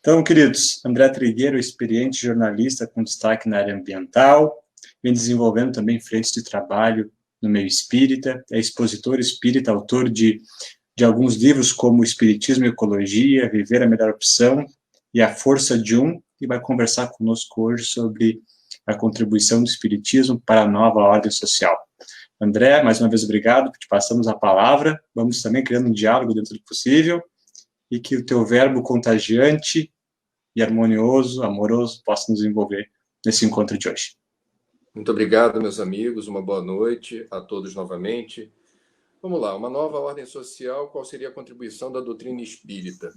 Então, queridos, André Trigueiro, experiente jornalista com destaque na área ambiental, vem desenvolvendo também frentes de trabalho no meio espírita, é expositor espírita, autor de alguns livros como Espiritismo e Ecologia, Viver a Melhor Opção e A Força de Um, e vai conversar conosco hoje sobre a contribuição do Espiritismo para a nova ordem social. André, mais uma vez, obrigado, te passamos a palavra, vamos também criando um diálogo dentro do possível, e que o teu verbo contagiante e harmonioso, amoroso, possa nos envolver nesse encontro de hoje. Muito obrigado, meus amigos, uma boa noite a todos novamente. Vamos lá, uma nova ordem social, qual seria a contribuição da doutrina espírita?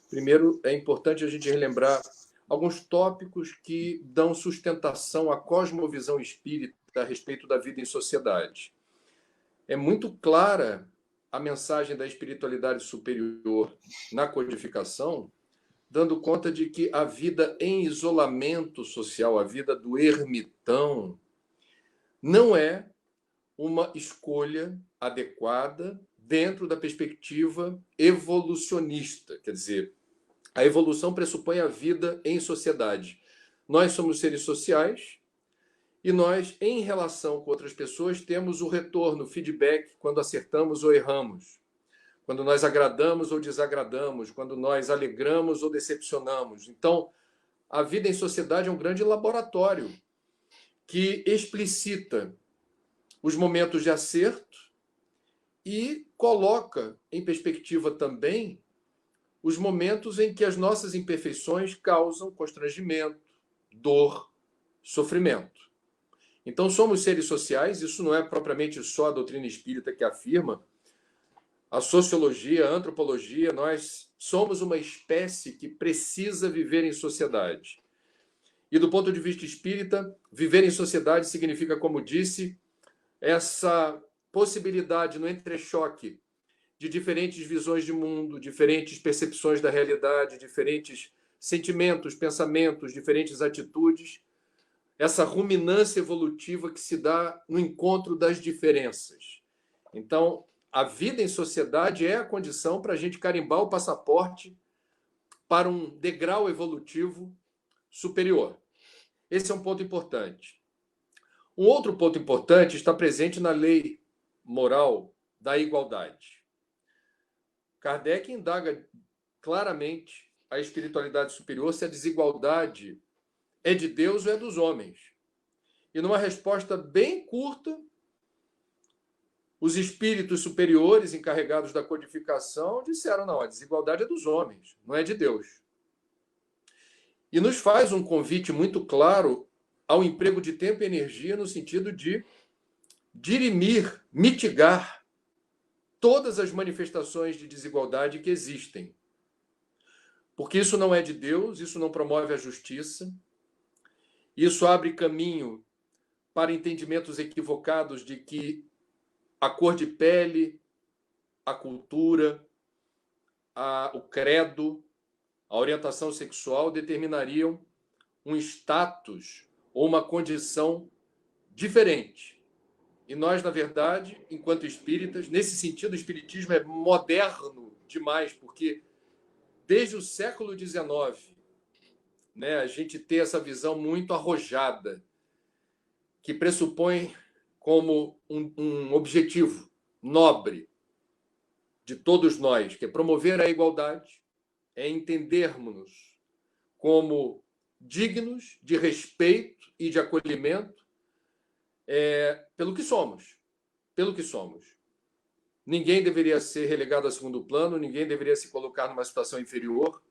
Primeiro, é importante a gente relembrar alguns tópicos que dão sustentação à cosmovisão espírita a respeito da vida em sociedade. É muito clara a mensagem da espiritualidade superior na codificação, dando conta de que a vida em isolamento social, a vida do ermitão, não é uma escolha adequada dentro da perspectiva evolucionista. Quer dizer, a evolução pressupõe a vida em sociedade. Nós somos seres sociais e nós, em relação com outras pessoas, temos o retorno, o feedback, quando acertamos ou erramos, quando nós agradamos ou desagradamos, quando nós alegramos ou decepcionamos. Então, a vida em sociedade é um grande laboratório que explicita os momentos de acerto e coloca em perspectiva também os momentos em que as nossas imperfeições causam constrangimento, dor, sofrimento. Então, somos seres sociais, isso não é propriamente só a doutrina espírita que afirma. A sociologia, a antropologia, nós somos uma espécie que precisa viver em sociedade. E do ponto de vista espírita, viver em sociedade significa, como disse, essa possibilidade no entrechoque de diferentes visões de mundo, diferentes percepções da realidade, diferentes sentimentos, pensamentos, diferentes atitudes, essa ruminância evolutiva que se dá no encontro das diferenças. Então, a vida em sociedade é a condição para a gente carimbar o passaporte para um degrau evolutivo superior. Esse é um ponto importante. Um outro ponto importante está presente na lei moral da igualdade. Kardec indaga claramente a espiritualidade superior se a desigualdade é de Deus ou é dos homens. E numa resposta bem curta, os espíritos superiores encarregados da codificação disseram: não, a desigualdade é dos homens, não é de Deus. E nos faz um convite muito claro ao emprego de tempo e energia no sentido de dirimir, mitigar todas as manifestações de desigualdade que existem. Porque isso não é de Deus, isso não promove a justiça, isso abre caminho para entendimentos equivocados de que a cor de pele, a cultura, o credo, a orientação sexual determinariam um status ou uma condição diferente. E nós, na verdade, enquanto espíritas, nesse sentido, o espiritismo é moderno demais, porque desde o século XIX, a gente tem essa visão muito arrojada, que pressupõe como um objetivo nobre de todos nós, que é promover a igualdade, é entendermos-nos como dignos de respeito e de acolhimento pelo que somos. Pelo que somos. Ninguém deveria ser relegado a segundo plano, ninguém deveria se colocar numa situação inferior,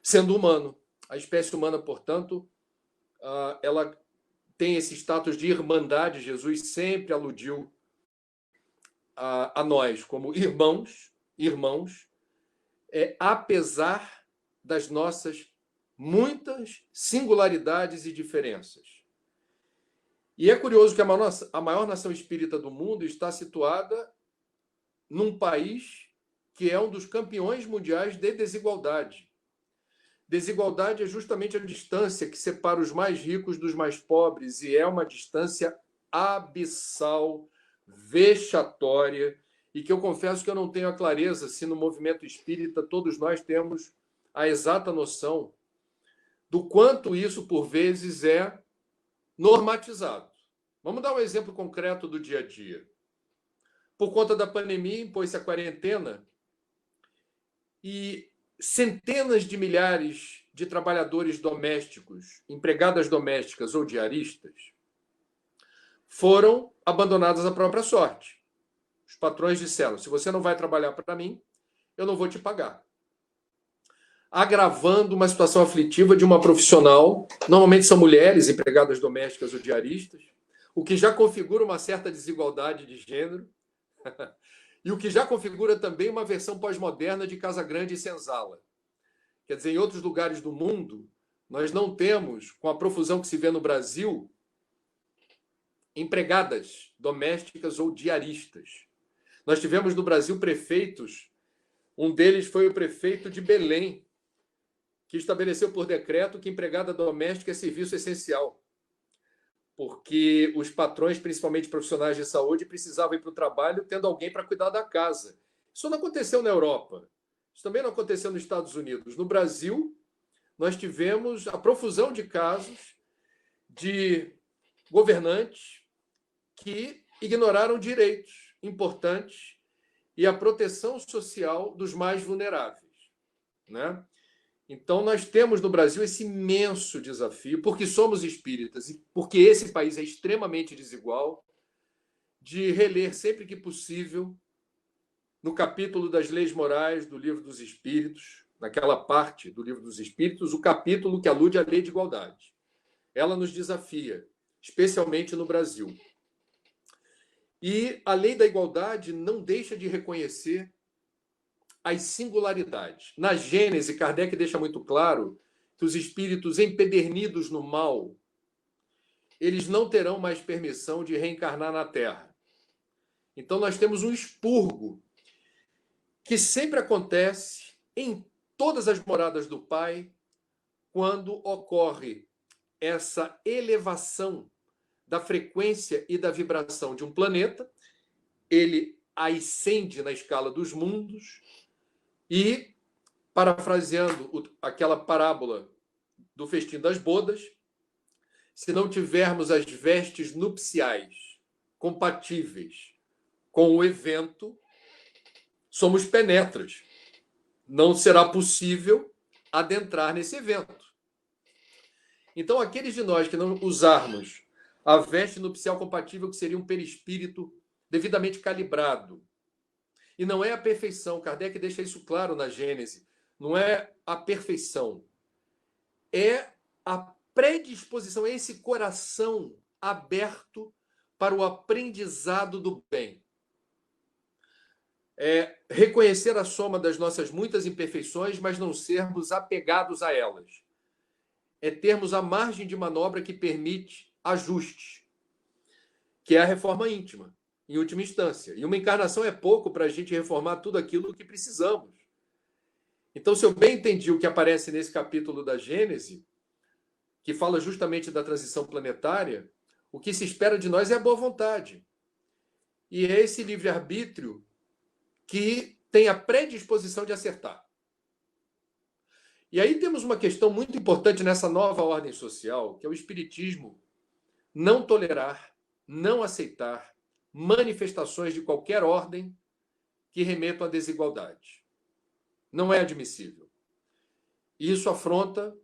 sendo humano. A espécie humana, portanto, ela tem esse status de irmandade. Jesus sempre aludiu a nós como irmãos, apesar das nossas muitas singularidades e diferenças. E é curioso que a maior nação espírita do mundo está situada num país que é um dos campeões mundiais de desigualdade. Desigualdade é justamente a distância que separa os mais ricos dos mais pobres, e é uma distância abissal, vexatória, e que eu confesso que eu não tenho a clareza se no movimento espírita todos nós temos a exata noção do quanto isso, por vezes, é normatizado. Vamos dar um exemplo concreto do dia a dia. Por conta da pandemia, impôs-se a quarentena e centenas de milhares de trabalhadores domésticos, empregadas domésticas ou diaristas, foram abandonadas à própria sorte. Os patrões disseram: se você não vai trabalhar para mim, eu não vou te pagar. Agravando uma situação aflitiva de uma profissional, normalmente são mulheres, empregadas domésticas ou diaristas, o que já configura uma certa desigualdade de gênero, e o que já configura também uma versão pós-moderna de Casa Grande e Senzala. Quer dizer, em outros lugares do mundo, nós não temos, com a profusão que se vê no Brasil, empregadas domésticas ou diaristas. Nós tivemos no Brasil prefeitos, um deles foi o prefeito de Belém, que estabeleceu por decreto que empregada doméstica é serviço essencial, porque os patrões, principalmente profissionais de saúde, precisavam ir para o trabalho tendo alguém para cuidar da casa. Isso não aconteceu na Europa, isso também não aconteceu nos Estados Unidos. No Brasil, nós tivemos a profusão de casos de governantes que ignoraram direitos importantes e a proteção social dos mais vulneráveis, né? Então, nós temos no Brasil esse imenso desafio, porque somos espíritas e porque esse país é extremamente desigual, de reler sempre que possível, no capítulo das leis morais do Livro dos Espíritos, naquela parte do Livro dos Espíritos, o capítulo que alude à lei de igualdade. Ela nos desafia, especialmente no Brasil. E a lei da igualdade não deixa de reconhecer as singularidades. Na Gênese, Kardec deixa muito claro que os espíritos empedernidos no mal, eles não terão mais permissão de reencarnar na Terra. Então, nós temos um expurgo que sempre acontece em todas as moradas do Pai quando ocorre essa elevação da frequência e da vibração de um planeta, ele ascende na escala dos mundos e, parafraseando aquela parábola do festim das bodas, se não tivermos as vestes nupciais compatíveis com o evento, somos penetras. Não será possível adentrar nesse evento. Então, aqueles de nós que não usarmos a veste nupcial compatível, que seria um perispírito devidamente calibrado, e não é a perfeição, Kardec deixa isso claro na Gênese, não é a perfeição, é a predisposição, é esse coração aberto para o aprendizado do bem. É reconhecer a soma das nossas muitas imperfeições, mas não sermos apegados a elas. É termos a margem de manobra que permite ajuste, que é a reforma íntima, em última instância. E uma encarnação é pouco para a gente reformar tudo aquilo que precisamos. Então, se eu bem entendi o que aparece nesse capítulo da Gênese, que fala justamente da transição planetária, o que se espera de nós é a boa vontade. E é esse livre-arbítrio que tem a predisposição de acertar. E aí temos uma questão muito importante nessa nova ordem social, que é o espiritismo não tolerar, não aceitar manifestações de qualquer ordem que remetam à desigualdade. Não é admissível. E isso afronta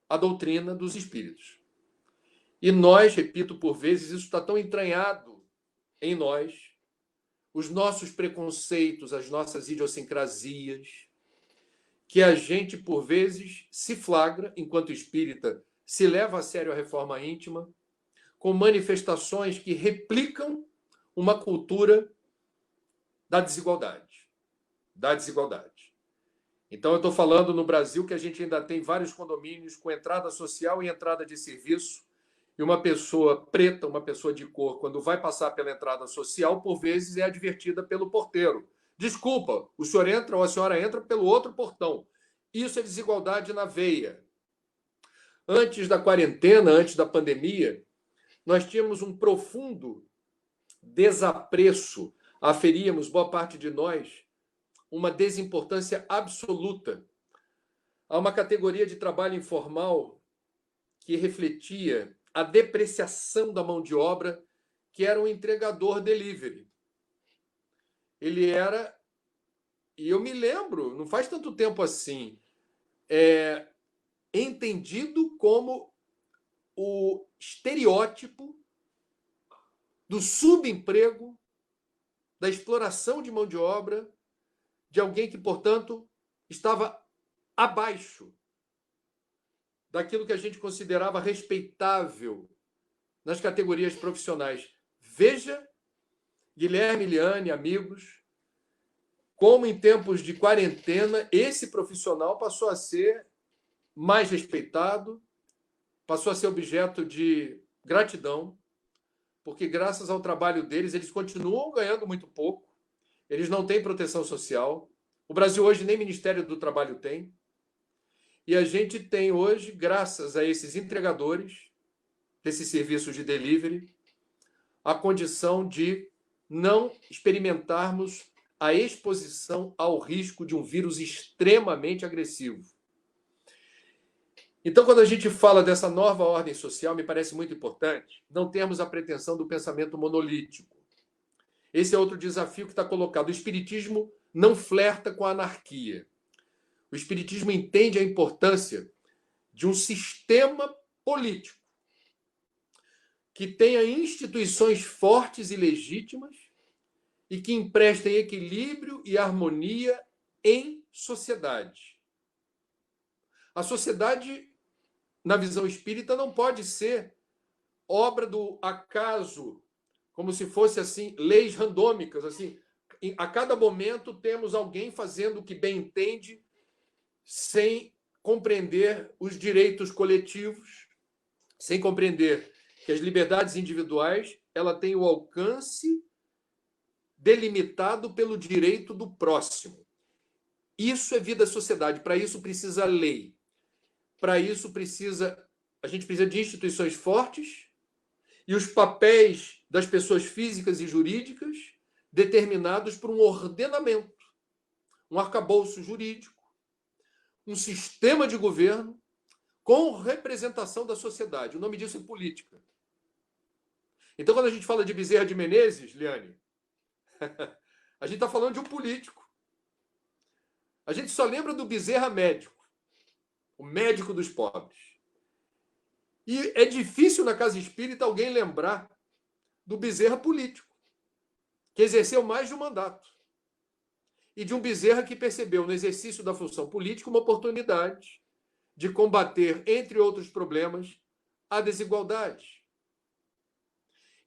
a doutrina dos espíritos. E nós, repito por vezes, isso está tão entranhado em nós, os nossos preconceitos, as nossas idiosincrasias, que a gente, por vezes, se flagra, enquanto espírita, se leva a sério a reforma íntima, com manifestações que replicam uma cultura da desigualdade. Da desigualdade. Então, eu estou falando no Brasil que a gente ainda tem vários condomínios com entrada social e entrada de serviço, e uma pessoa preta, uma pessoa de cor, quando vai passar pela entrada social, por vezes é advertida pelo porteiro. Desculpa, o senhor entra ou a senhora entra pelo outro portão. Isso é desigualdade na veia. Antes da quarentena, antes da pandemia, nós tínhamos um profundo desapreço, aferíamos, boa parte de nós, uma desimportância absoluta a uma categoria de trabalho informal que refletia a depreciação da mão de obra, que era um entregador delivery. Ele era, e eu me lembro, não faz tanto tempo assim, entendido como o estereótipo do subemprego, da exploração de mão de obra, de alguém que, portanto, estava abaixo daquilo que a gente considerava respeitável nas categorias profissionais. Veja, Guilherme, Liane, amigos, como em tempos de quarentena esse profissional passou a ser mais respeitado, passou a ser objeto de gratidão, porque graças ao trabalho deles, eles continuam ganhando muito pouco, eles não têm proteção social. O Brasil hoje nem Ministério do Trabalho tem. E a gente tem hoje, graças a esses entregadores, desses serviços de delivery, a condição de não experimentarmos a exposição ao risco de um vírus extremamente agressivo. Então, quando a gente fala dessa nova ordem social, me parece muito importante não termos a pretensão do pensamento monolítico. Esse é outro desafio que está colocado. O espiritismo não flerta com a anarquia. O espiritismo entende a importância de um sistema político que tenha instituições fortes e legítimas e que emprestem equilíbrio e harmonia em sociedade. A sociedade, na visão espírita, não pode ser obra do acaso, como se fosse assim, leis randômicas, assim, a cada momento temos alguém fazendo o que bem entende, sem compreender os direitos coletivos, sem compreender que as liberdades individuais ela tem o alcance delimitado pelo direito do próximo. Isso é vida sociedade. Para isso precisa lei. Para isso a gente precisa de instituições fortes e os papéis das pessoas físicas e jurídicas determinados por um ordenamento, um arcabouço jurídico, um sistema de governo com representação da sociedade. O nome disso é política. Então, quando a gente fala de Bezerra de Menezes, Liane, a gente está falando de um político. A gente só lembra do Bezerra médico, o médico dos pobres. E é difícil na casa espírita alguém lembrar do Bezerra político, que exerceu mais de um mandato. E de um Bezerra que percebeu no exercício da função política uma oportunidade de combater, entre outros problemas, a desigualdade.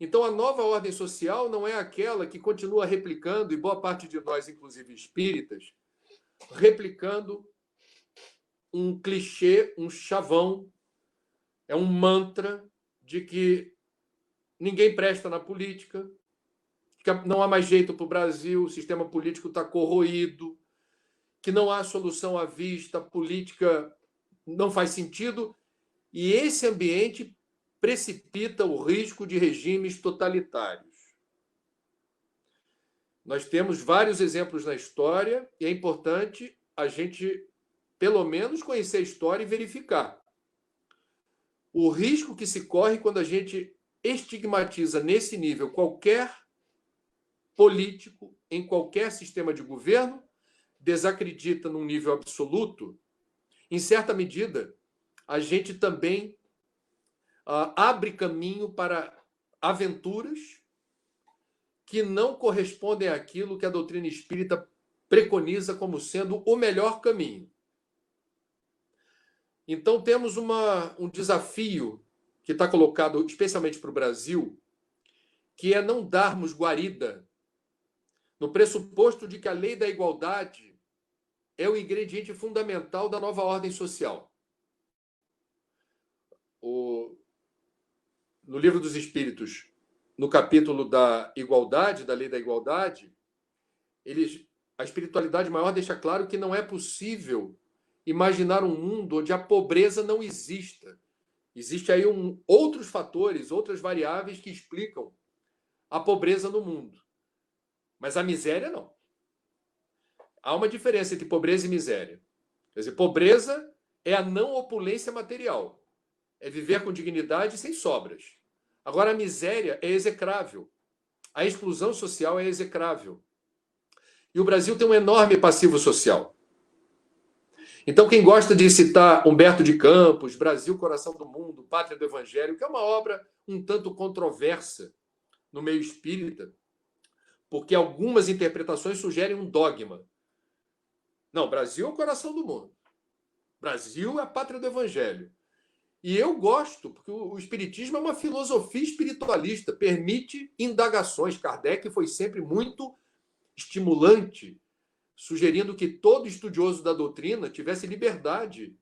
Então, a nova ordem social não é aquela que continua replicando, e boa parte de nós, inclusive espíritas, replicando um clichê, um chavão, é um mantra de que ninguém presta na política, que não há mais jeito para o Brasil, o sistema político está corroído, que não há solução à vista, a política não faz sentido, e esse ambiente precipita o risco de regimes totalitários. Nós temos vários exemplos na história e é importante a gente, pelo menos, conhecer a história e verificar o risco que se corre quando a gente estigmatiza nesse nível qualquer político em qualquer sistema de governo, desacredita num nível absoluto. Em certa medida, a gente também abre caminho para aventuras que não correspondem àquilo que a doutrina espírita preconiza como sendo o melhor caminho. Então, temos um desafio que está colocado especialmente para o Brasil, que é não darmos guarida no pressuposto de que a lei da igualdade é o ingrediente fundamental da nova ordem social. No Livro dos Espíritos, no capítulo da igualdade, da lei da igualdade, a espiritualidade maior deixa claro que não é possível imaginar um mundo onde a pobreza não exista. Existem aí outros fatores, outras variáveis que explicam a pobreza no mundo. Mas a miséria não. Há uma diferença entre pobreza e miséria. Quer dizer, pobreza é a não opulência material. é viver com dignidade e sem sobras. Agora, a miséria é execrável. A exclusão social é execrável. E o Brasil tem um enorme passivo social. Então, quem gosta de citar Humberto de Campos, Brasil, Coração do Mundo, Pátria do Evangelho, que é uma obra um tanto controversa no meio espírita, porque algumas interpretações sugerem um dogma. Não, Brasil é o coração do mundo. Brasil é a pátria do Evangelho. E eu gosto, porque o Espiritismo é uma filosofia espiritualista, permite indagações. Kardec foi sempre muito estimulante, sugerindo que todo estudioso da doutrina tivesse liberdade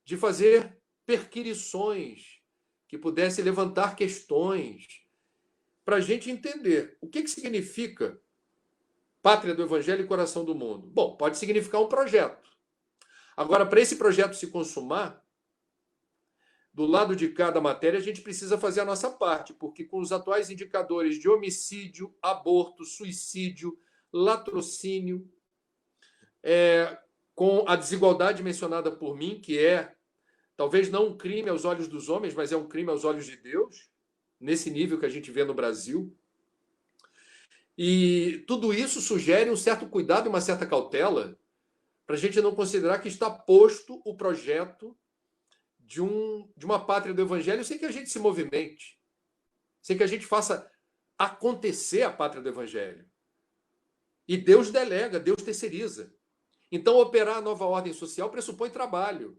de fazer perquirições, que pudesse levantar questões, para a gente entender o que significa pátria do Evangelho e coração do mundo. Bom, pode significar um projeto. Agora, para esse projeto se consumar, do lado de cada matéria, a gente precisa fazer a nossa parte, porque com os atuais indicadores de homicídio, aborto, suicídio, latrocínio, com a desigualdade mencionada por mim, que é talvez não um crime aos olhos dos homens, mas é um crime aos olhos de Deus, nesse nível que a gente vê no Brasil. E tudo isso sugere um certo cuidado e uma certa cautela para a gente não considerar que está posto o projeto de uma pátria do Evangelho sem que a gente se movimente, sem que a gente faça acontecer a pátria do Evangelho. E Deus delega, Deus terceiriza. Então, operar a nova ordem social pressupõe trabalho.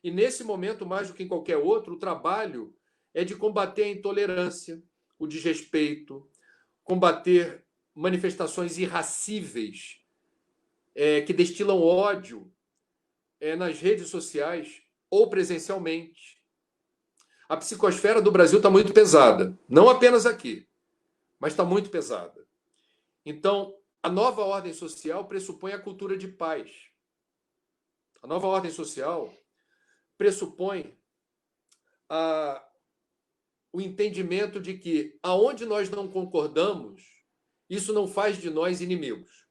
E nesse momento, mais do que em qualquer outro, o trabalho é de combater a intolerância, o desrespeito, combater manifestações irracíveis que destilam ódio nas redes sociais ou presencialmente. A psicosfera do Brasil está muito pesada, não apenas aqui, mas está muito pesada. Então, a nova ordem social pressupõe a cultura de paz. A nova ordem social pressupõe o entendimento de que, aonde nós não concordamos, isso não faz de nós inimigos.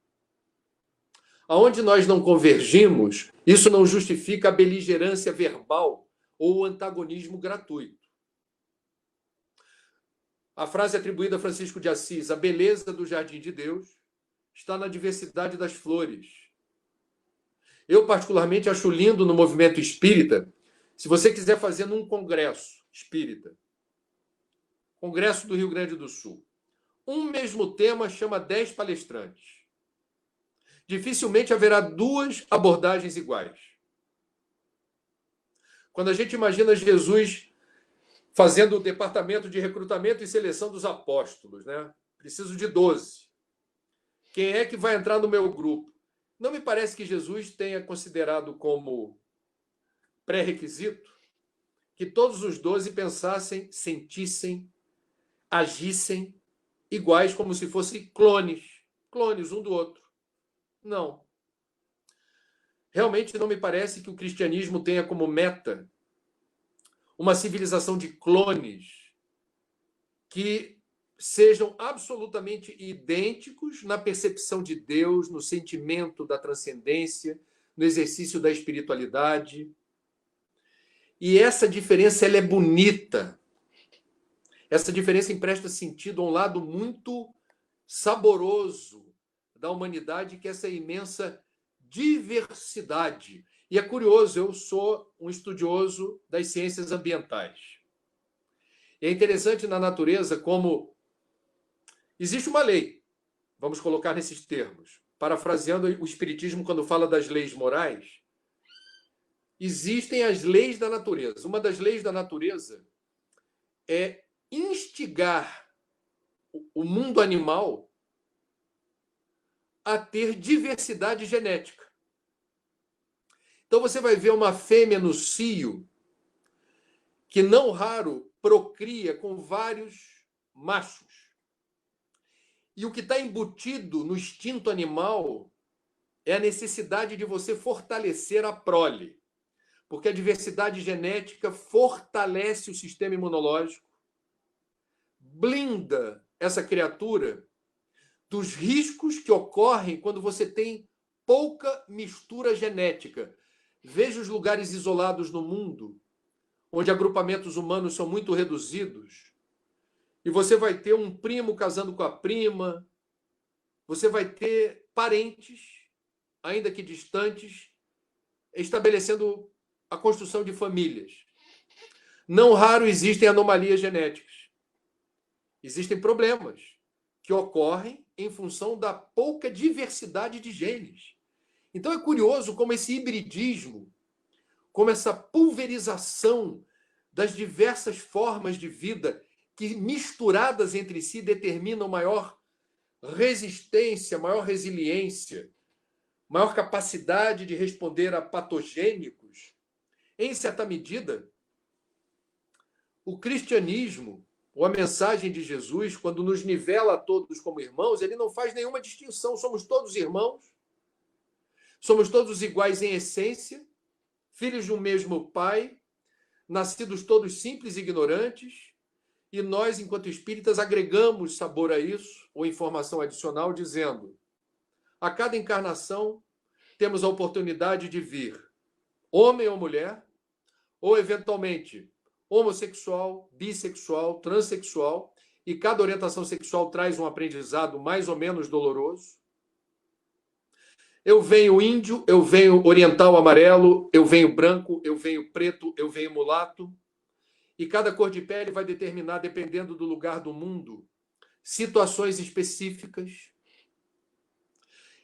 Aonde nós não convergimos, isso não justifica a beligerância verbal ou o antagonismo gratuito. A frase atribuída a Francisco de Assis, a beleza do jardim de Deus está na diversidade das flores. Eu, particularmente, acho lindo no movimento espírita, se você quiser fazer num congresso espírita, Congresso do Rio Grande do Sul, um mesmo tema chama 10 palestrantes. Dificilmente haverá duas abordagens iguais. Quando a gente imagina Jesus fazendo o departamento de recrutamento e seleção dos apóstolos, né? Preciso de 12. Quem é que vai entrar no meu grupo? Não me parece que Jesus tenha considerado como pré-requisito que todos os 12 pensassem, sentissem, agissem iguais, como se fossem clones um do outro. Não. Realmente não me parece que o cristianismo tenha como meta uma civilização de clones que sejam absolutamente idênticos na percepção de Deus, no sentimento da transcendência, no exercício da espiritualidade. E essa diferença ela é bonita. Essa diferença empresta sentido a um lado muito saboroso da humanidade, que é essa imensa diversidade. E é curioso, eu sou um estudioso das ciências ambientais. E é interessante na natureza como existe uma lei, vamos colocar nesses termos, parafraseando o Espiritismo quando fala das leis morais, existem as leis da natureza. Uma das leis da natureza é instigar o mundo animal a ter diversidade genética. Então você vai ver uma fêmea no cio que não raro procria com vários machos. E o que está embutido no instinto animal é a necessidade de você fortalecer a prole, porque a diversidade genética fortalece o sistema imunológico, blinda essa criatura dos riscos que ocorrem quando você tem pouca mistura genética. Veja os lugares isolados no mundo, onde agrupamentos humanos são muito reduzidos, e você vai ter um primo casando com a prima, você vai ter parentes, ainda que distantes, estabelecendo a construção de famílias. Não raro existem anomalias genéticas. Existem problemas que ocorrem em função da pouca diversidade de genes. Então é curioso como esse hibridismo, como essa pulverização das diversas formas de vida que misturadas entre si determinam maior resistência, maior resiliência, maior capacidade de responder a patogênicos. Em certa medida, o cristianismo, ou a mensagem de Jesus, quando nos nivela a todos como irmãos, ele não faz nenhuma distinção. Somos todos irmãos, somos todos iguais em essência, filhos de um mesmo pai, nascidos todos simples e ignorantes, e nós, enquanto espíritas, agregamos sabor a isso, ou informação adicional, dizendo: a cada encarnação temos a oportunidade de vir homem ou mulher, ou eventualmente homossexual, bissexual, transexual, e cada orientação sexual traz um aprendizado mais ou menos doloroso. Eu venho índio, eu venho oriental amarelo, eu venho branco, eu venho preto, eu venho mulato. E cada cor de pele vai determinar, dependendo do lugar do mundo, situações específicas.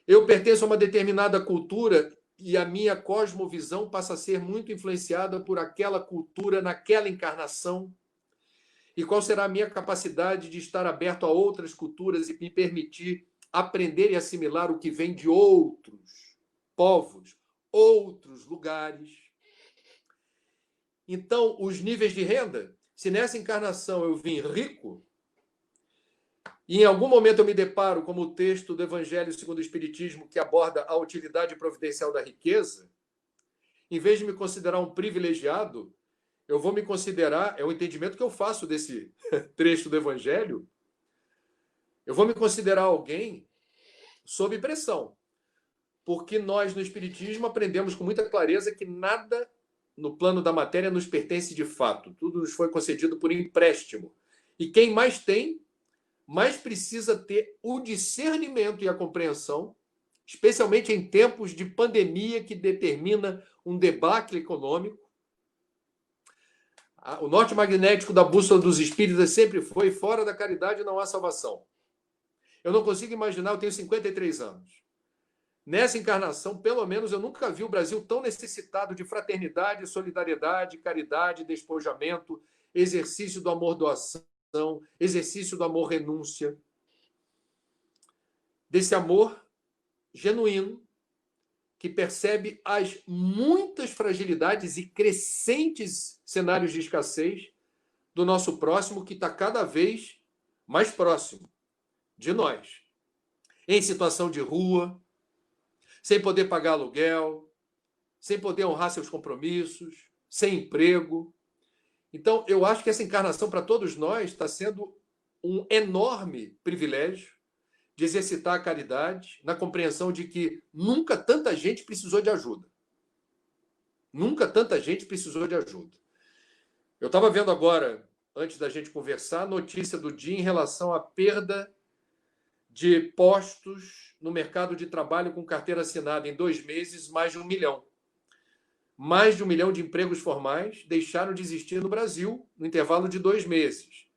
Eu pertenço a uma determinada cultura e a minha cosmovisão passa a ser muito influenciada por aquela cultura naquela encarnação. E qual será a minha capacidade de estar aberto a outras culturas e me permitir aprender e assimilar o que vem de outros povos, outros lugares. Então, os níveis de renda, se nessa encarnação eu vim rico, e em algum momento eu me deparo como o texto do Evangelho segundo o Espiritismo, que aborda a utilidade providencial da riqueza, em vez de me considerar um privilegiado, eu vou me considerar, é o entendimento que eu faço desse trecho do Evangelho, eu vou me considerar alguém sob pressão. Porque nós, no Espiritismo, aprendemos com muita clareza que nada no plano da matéria nos pertence de fato. Tudo nos foi concedido por empréstimo. E quem mais tem, mais precisa ter o discernimento e a compreensão, especialmente em tempos de pandemia que determina um debacle econômico. O norte magnético da bússola dos espíritas sempre foi: fora da caridade não há salvação. Eu não consigo imaginar, eu tenho 53 anos. Nessa encarnação, pelo menos, eu nunca vi o Brasil tão necessitado de fraternidade, solidariedade, caridade, despojamento, exercício do amor doação, exercício do amor renúncia. Desse amor genuíno, que percebe as muitas fragilidades e crescentes cenários de escassez do nosso próximo, que está cada vez mais próximo de nós. Em situação de rua, sem poder pagar aluguel, sem poder honrar seus compromissos, sem emprego. Então, eu acho que essa encarnação para todos nós está sendo um enorme privilégio de exercitar a caridade na compreensão de que nunca tanta gente precisou de ajuda. Nunca tanta gente precisou de ajuda. Eu estava vendo agora, antes da gente conversar, a notícia do dia em relação à perda de postos no mercado de trabalho com carteira assinada em 2 meses, mais de 1 milhão. Mais de 1 milhão de empregos formais deixaram de existir no Brasil no intervalo de 2 meses.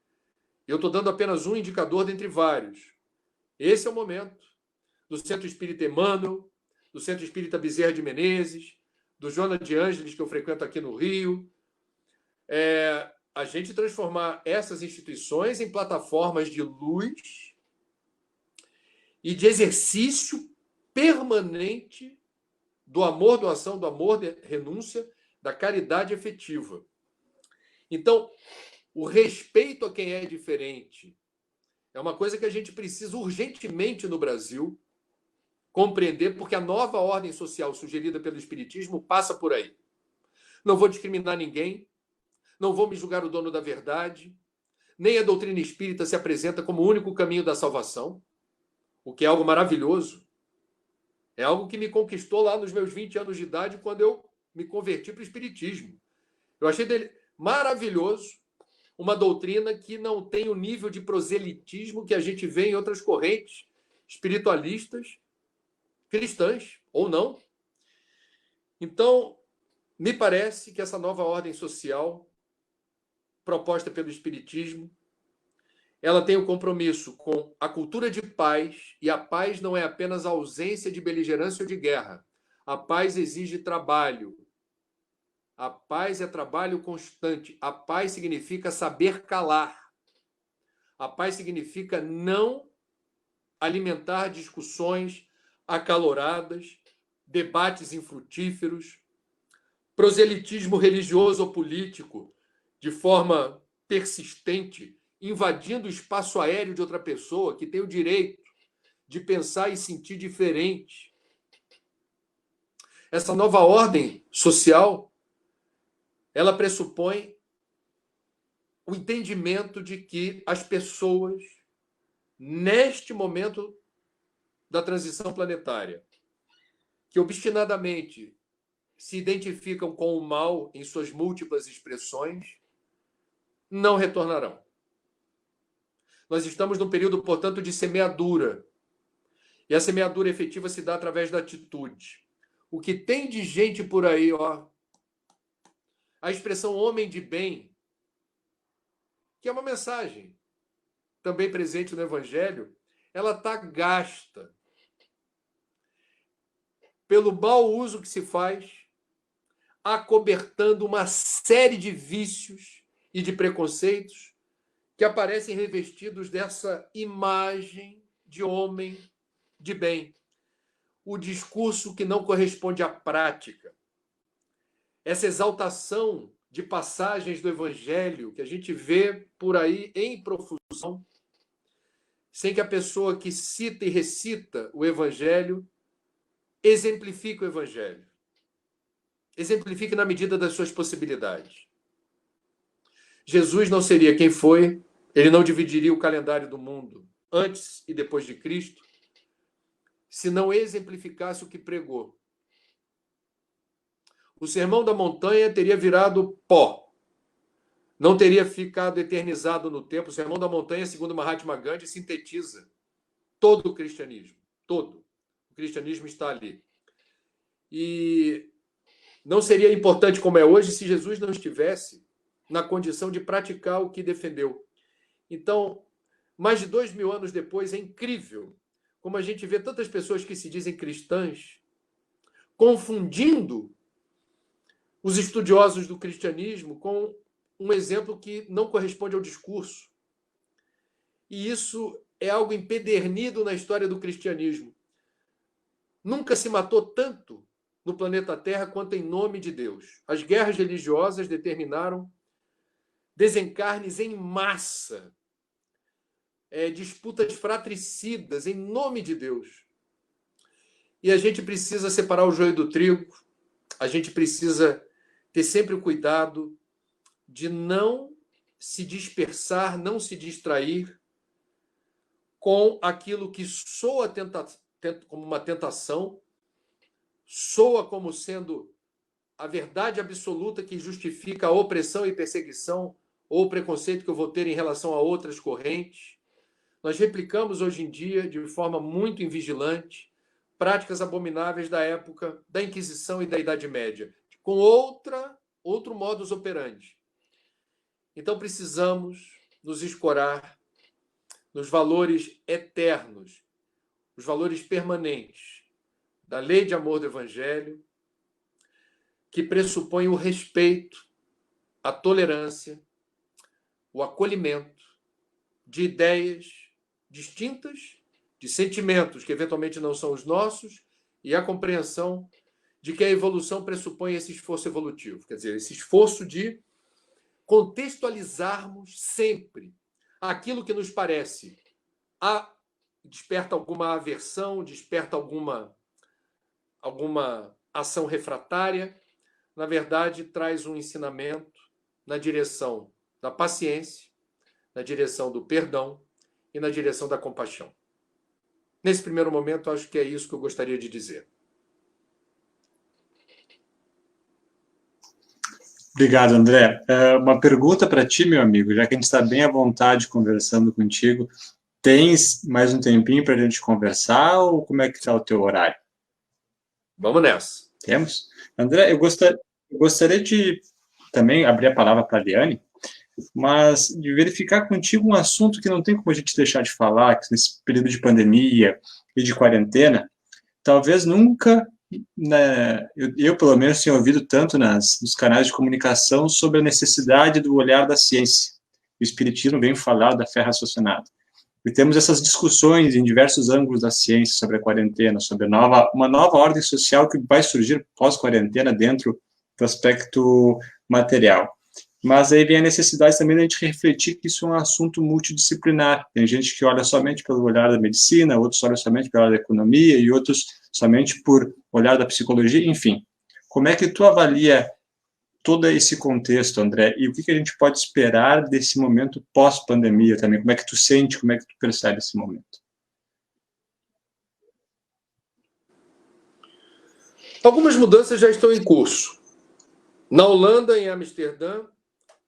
Eu estou dando apenas um indicador dentre vários. Esse é o momento do Centro Espírita Emmanuel, do Centro Espírita Bezerra de Menezes, do Joana de Ângeles, que eu frequento aqui no Rio. A gente transformar essas instituições em plataformas de luz e de exercício permanente do amor, doação, do amor, renúncia, da caridade efetiva. Então, o respeito a quem é diferente é uma coisa que a gente precisa urgentemente no Brasil compreender, porque a nova ordem social sugerida pelo Espiritismo passa por aí. Não vou discriminar ninguém, não vou me julgar o dono da verdade, nem a doutrina espírita se apresenta como o único caminho da salvação, o que é algo maravilhoso. É algo que me conquistou lá nos meus 20 anos de idade, quando eu me converti para o Espiritismo. Eu achei maravilhoso, uma doutrina que não tem o nível de proselitismo que a gente vê em outras correntes espiritualistas cristãs, ou não. Então, me parece que essa nova ordem social proposta pelo Espiritismo, ela tem um compromisso com a cultura de paz, e a paz não é apenas a ausência de beligerância ou de guerra. A paz exige trabalho. A paz é trabalho constante. A paz significa saber calar. A paz significa não alimentar discussões acaloradas, debates infrutíferos, proselitismo religioso ou político de forma persistente, invadindo o espaço aéreo de outra pessoa que tem o direito de pensar e sentir diferente. Essa nova ordem social, ela pressupõe o entendimento de que as pessoas, neste momento da transição planetária, que obstinadamente se identificam com o mal em suas múltiplas expressões, não retornarão. Nós estamos num período, portanto, de semeadura. E a semeadura efetiva se dá através da atitude. O que tem de gente por aí, ó, a expressão homem de bem, que é uma mensagem também presente no Evangelho, ela está gasta pelo mau uso que se faz, acobertando uma série de vícios e de preconceitos que aparecem revestidos dessa imagem de homem de bem. O discurso que não corresponde à prática. Essa exaltação de passagens do Evangelho que a gente vê por aí em profusão, sem que a pessoa que cita e recita o Evangelho exemplifique o Evangelho. Exemplifique na medida das suas possibilidades. Jesus não seria quem foi, ele não dividiria o calendário do mundo antes e depois de Cristo, se não exemplificasse o que pregou. O Sermão da Montanha teria virado pó, não teria ficado eternizado no tempo. O Sermão da Montanha, segundo Mahatma Gandhi, sintetiza todo o cristianismo. Todo. O cristianismo está ali. E não seria importante como é hoje se Jesus não estivesse na condição de praticar o que defendeu. Então, mais de 2000 anos depois, é incrível como a gente vê tantas pessoas que se dizem cristãs confundindo os estudiosos do cristianismo com um exemplo que não corresponde ao discurso. E isso é algo empedernido na história do cristianismo. Nunca se matou tanto no planeta Terra quanto em nome de Deus. As guerras religiosas determinaram desencarnes em massa, disputas fratricidas em nome de Deus. E a gente precisa separar o joio do trigo, a gente precisa ter sempre o cuidado de não se dispersar, não se distrair com aquilo que soa como uma tentação, soa como sendo a verdade absoluta que justifica a opressão e perseguição ou preconceito que eu vou ter em relação a outras correntes. Nós replicamos hoje em dia, de forma muito invigilante, práticas abomináveis da época da Inquisição e da Idade Média, com outro modus operandi. Então precisamos nos escorar nos valores eternos, os valores permanentes da lei de amor do Evangelho, que pressupõe o respeito, a tolerância, o acolhimento de ideias distintas, de sentimentos que eventualmente não são os nossos, e a compreensão de que a evolução pressupõe esse esforço evolutivo, quer dizer, esse esforço de contextualizarmos sempre aquilo que nos parece desperta alguma aversão, desperta alguma ação refratária, na verdade, traz um ensinamento na direção da paciência, na direção do perdão e na direção da compaixão. Nesse primeiro momento, acho que é isso que eu gostaria de dizer. Obrigado, André. Uma pergunta para ti, meu amigo, já que a gente está bem à vontade conversando contigo. Tens mais um tempinho para a gente conversar ou como é que está o teu horário? Vamos nessa. Temos? André, eu gostaria de também abrir a palavra para a Liane, mas de verificar contigo um assunto que não tem como a gente deixar de falar, que nesse período de pandemia e de quarentena, talvez nunca, né, pelo menos tenho ouvido tanto nos canais de comunicação sobre a necessidade do olhar da ciência. O Espiritismo vem falar da fé raciocinada. E temos essas discussões em diversos ângulos da ciência sobre a quarentena, sobre uma nova ordem social que vai surgir pós-quarentena dentro do aspecto material. Mas aí vem a necessidade também da gente refletir que isso é um assunto multidisciplinar. Tem gente que olha somente pelo olhar da medicina, outros olham somente pelo olhar da economia e outros somente por olhar da psicologia, enfim. Como é que tu avalia todo esse contexto, André, e o que a gente pode esperar desse momento pós-pandemia também? Como é que tu sente, como é que tu percebe esse momento? Algumas mudanças já estão em curso. Na Holanda, em Amsterdã,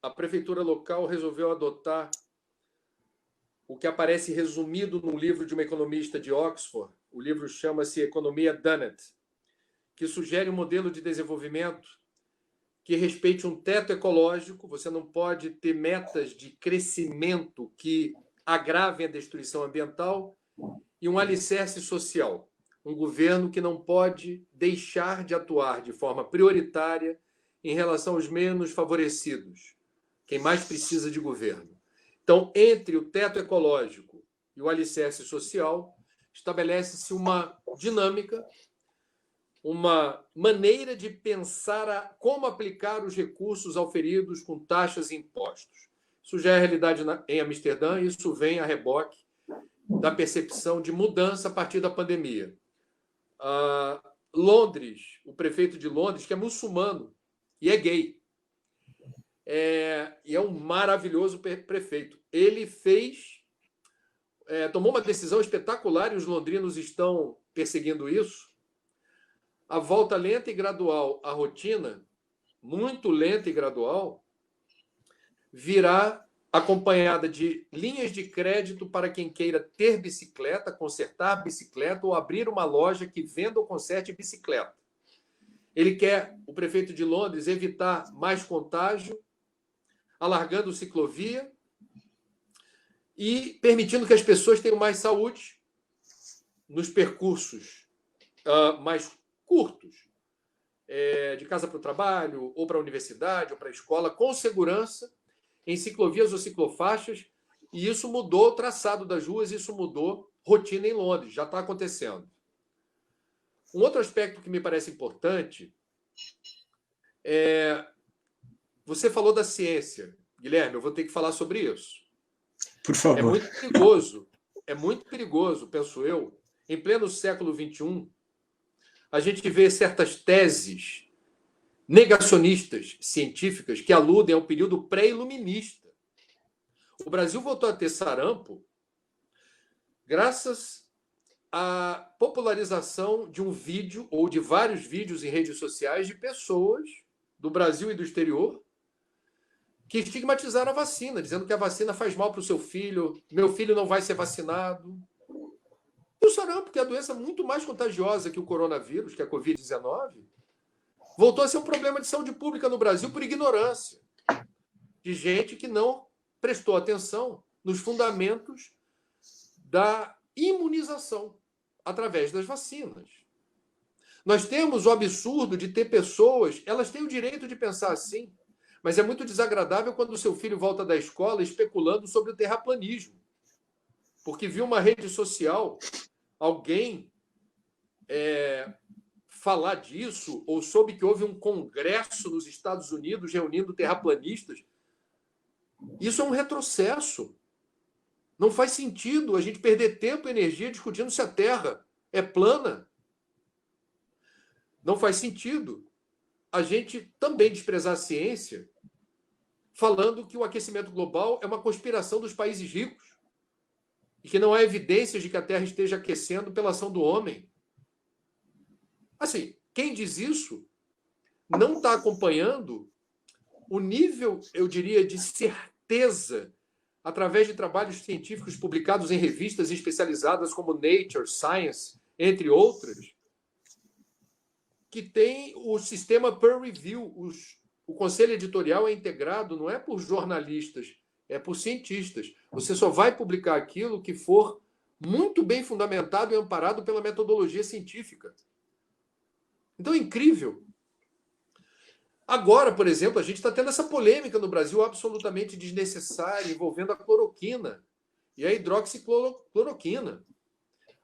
a prefeitura local resolveu adotar o que aparece resumido num livro de uma economista de Oxford. O livro chama-se Economia Dunnett, que sugere um modelo de desenvolvimento que respeite um teto ecológico. Você não pode ter metas de crescimento que agravem a destruição ambiental e um alicerce social. Um governo que não pode deixar de atuar de forma prioritária em relação aos menos favorecidos, quem mais precisa de governo. Então, entre o teto ecológico e o alicerce social, estabelece-se uma dinâmica, uma maneira de pensar como aplicar os recursos auferidos com taxas e impostos. Isso já é a realidade em Amsterdã, e isso vem a reboque da percepção de mudança a partir da pandemia. Londres, o prefeito de Londres, que é muçulmano e é gay, e é um maravilhoso prefeito. Ele tomou uma decisão espetacular e os londrinos estão perseguindo isso. A volta lenta e gradual à rotina, muito lenta e gradual, virá acompanhada de linhas de crédito para quem queira ter bicicleta, consertar bicicleta ou abrir uma loja que venda ou conserte bicicleta. Ele quer, o prefeito de Londres, evitar mais contágio, alargando ciclovia e permitindo que as pessoas tenham mais saúde nos percursos mais curtos, de casa para o trabalho, ou para a universidade, ou para a escola, com segurança, em ciclovias ou ciclofaixas, e isso mudou o traçado das ruas, isso mudou rotina em Londres, já está acontecendo. Um outro aspecto que me parece importante você falou da ciência, Guilherme, eu vou ter que falar sobre isso. Por favor. É muito perigoso, penso eu, em pleno século XXI, a gente vê certas teses negacionistas científicas que aludem ao período pré-iluminista. O Brasil voltou a ter sarampo graças à popularização de um vídeo ou de vários vídeos em redes sociais de pessoas do Brasil e do exterior que estigmatizaram a vacina, dizendo que a vacina faz mal para o seu filho, meu filho não vai ser vacinado. E o sarampo, que é a doença muito mais contagiosa que o coronavírus, que é a Covid-19, voltou a ser um problema de saúde pública no Brasil por ignorância de gente que não prestou atenção nos fundamentos da imunização através das vacinas. Nós temos o absurdo de ter pessoas, elas têm o direito de pensar assim, mas é muito desagradável quando o seu filho volta da escola especulando sobre o terraplanismo, porque viu uma rede social, alguém falar disso, ou soube que houve um congresso nos Estados Unidos reunindo terraplanistas. Isso é um retrocesso. Não faz sentido a gente perder tempo e energia discutindo se a Terra é plana. Não faz sentido a gente também desprezar a ciência falando que o aquecimento global é uma conspiração dos países ricos e que não há evidências de que a Terra esteja aquecendo pela ação do homem. Assim, quem diz isso não está acompanhando o nível, eu diria, de certeza, através de trabalhos científicos publicados em revistas especializadas como Nature, Science, entre outras, que tem o sistema peer review. O conselho editorial é integrado, não é por jornalistas, é por cientistas. Você só vai publicar aquilo que for muito bem fundamentado e amparado pela metodologia científica. Então, é incrível. Agora, por exemplo, a gente está tendo essa polêmica no Brasil absolutamente desnecessária envolvendo a cloroquina e a hidroxicloroquina.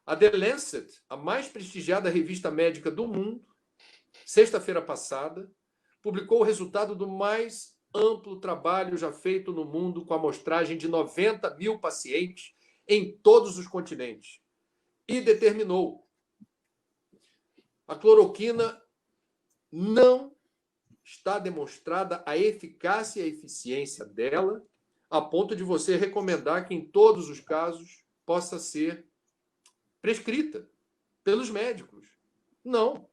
A The Lancet, a mais prestigiada revista médica do mundo, sexta-feira passada, publicou o resultado do mais amplo trabalho já feito no mundo com amostragem de 90 mil pacientes em todos os continentes e determinou: a cloroquina não está demonstrada a eficácia e a eficiência dela a ponto de você recomendar que em todos os casos possa ser prescrita pelos médicos. Não.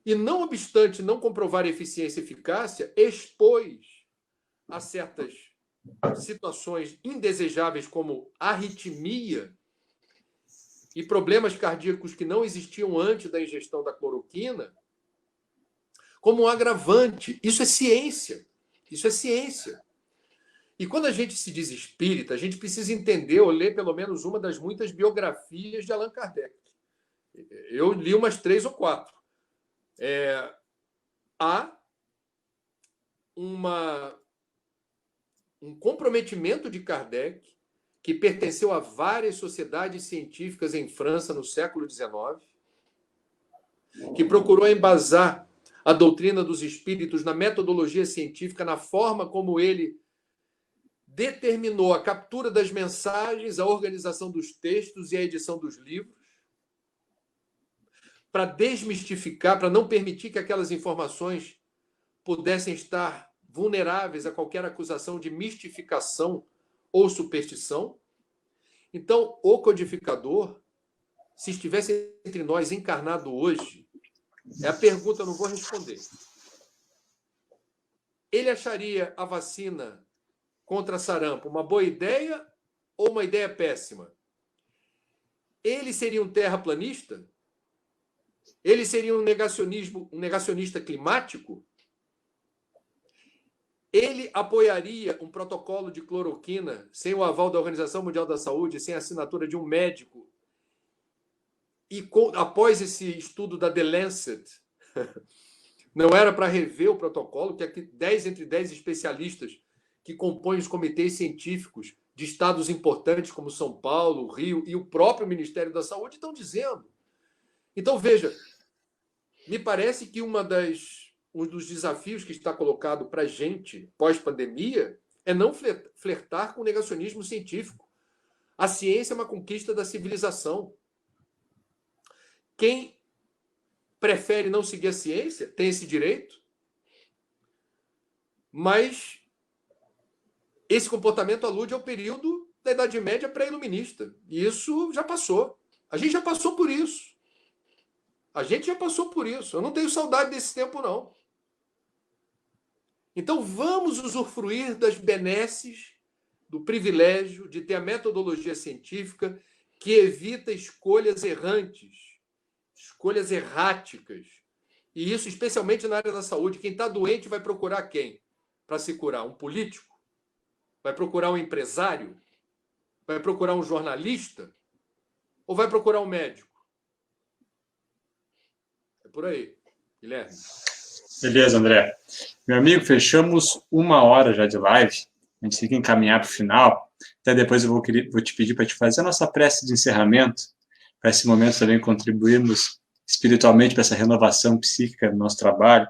E não obstante não comprovar eficiência e eficácia, expôs a certas situações indesejáveis como arritmia e problemas cardíacos que não existiam antes da ingestão da cloroquina como um agravante. Isso é ciência. Isso é ciência. E quando a gente se diz espírita, a gente precisa entender ou ler pelo menos uma das muitas biografias de Allan Kardec. Eu li umas 3 ou 4. Há um comprometimento de Kardec, que pertenceu a várias sociedades científicas em França no século XIX, que procurou embasar a doutrina dos espíritos na metodologia científica, na forma como ele determinou a captura das mensagens, a organização dos textos e a edição dos livros, para desmistificar, para não permitir que aquelas informações pudessem estar vulneráveis a qualquer acusação de mistificação ou superstição. Então, o codificador, se estivesse entre nós encarnado hoje, é a pergunta, eu não vou responder. Ele acharia a vacina contra sarampo uma boa ideia ou uma ideia péssima? Ele seria um terraplanista? Ele seria um negacionista climático? Ele apoiaria um protocolo de cloroquina sem o aval da Organização Mundial da Saúde, sem a assinatura de um médico? E após esse estudo da The Lancet, não era para rever o protocolo, que aqui 10 entre 10 especialistas que compõem os comitês científicos de estados importantes como São Paulo, Rio e o próprio Ministério da Saúde estão dizendo. Então, veja, me parece que um dos desafios que está colocado para a gente pós-pandemia é não flertar com o negacionismo científico. A ciência é uma conquista da civilização. Quem prefere não seguir a ciência tem esse direito, mas esse comportamento alude ao período da Idade Média pré-iluminista. E isso já passou. A gente já passou por isso. Eu não tenho saudade desse tempo, não. Então, vamos usufruir das benesses do privilégio de ter a metodologia científica que evita escolhas errantes, escolhas erráticas. E isso especialmente na área da saúde. Quem está doente vai procurar quem para se curar? Um político? Vai procurar um empresário? Vai procurar um jornalista? Ou vai procurar um médico? É por aí, Guilherme. Beleza, André. Meu amigo, fechamos 1 hora já de live. A gente tem que encaminhar para o final. Até depois eu vou te pedir para te fazer a nossa prece de encerramento, para esse momento também contribuirmos espiritualmente para essa renovação psíquica do nosso trabalho.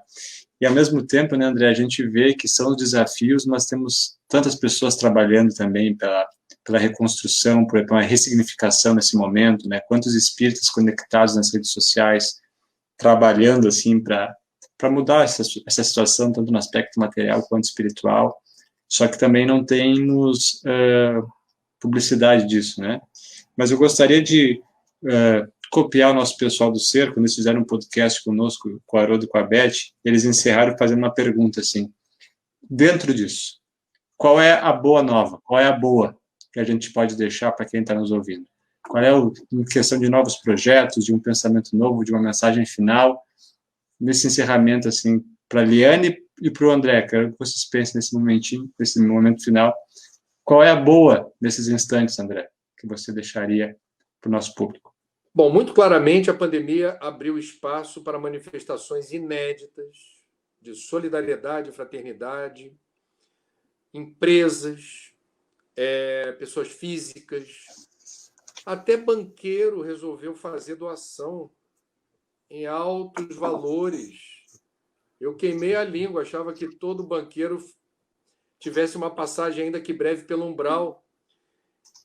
E, ao mesmo tempo, né, André, a gente vê que são os desafios, mas temos tantas pessoas trabalhando também pela reconstrução, por uma ressignificação nesse momento, né? Quantos espíritos conectados nas redes sociais, trabalhando assim para mudar essa situação, tanto no aspecto material quanto espiritual, só que também não temos publicidade disso, né? Mas eu gostaria de copiar o nosso pessoal do Ser, quando eles fizeram um podcast conosco, com o Haroldo e com a Beth, eles encerraram fazendo uma pergunta assim: dentro disso, qual é a boa nova? Qual é a boa que a gente pode deixar para quem está nos ouvindo? Qual é em questão de novos projetos, de um pensamento novo, de uma mensagem final, nesse encerramento, assim, para a Liane e para o André, quero que vocês pensem nesse momentinho, nesse momento final. Qual é a boa desses instantes, André, que você deixaria para o nosso público? Bom, muito claramente a pandemia abriu espaço para manifestações inéditas de solidariedade e fraternidade, empresas, pessoas físicas, até banqueiro resolveu fazer doação em altos valores. Eu queimei a língua, achava que todo banqueiro tivesse uma passagem ainda que breve pelo umbral.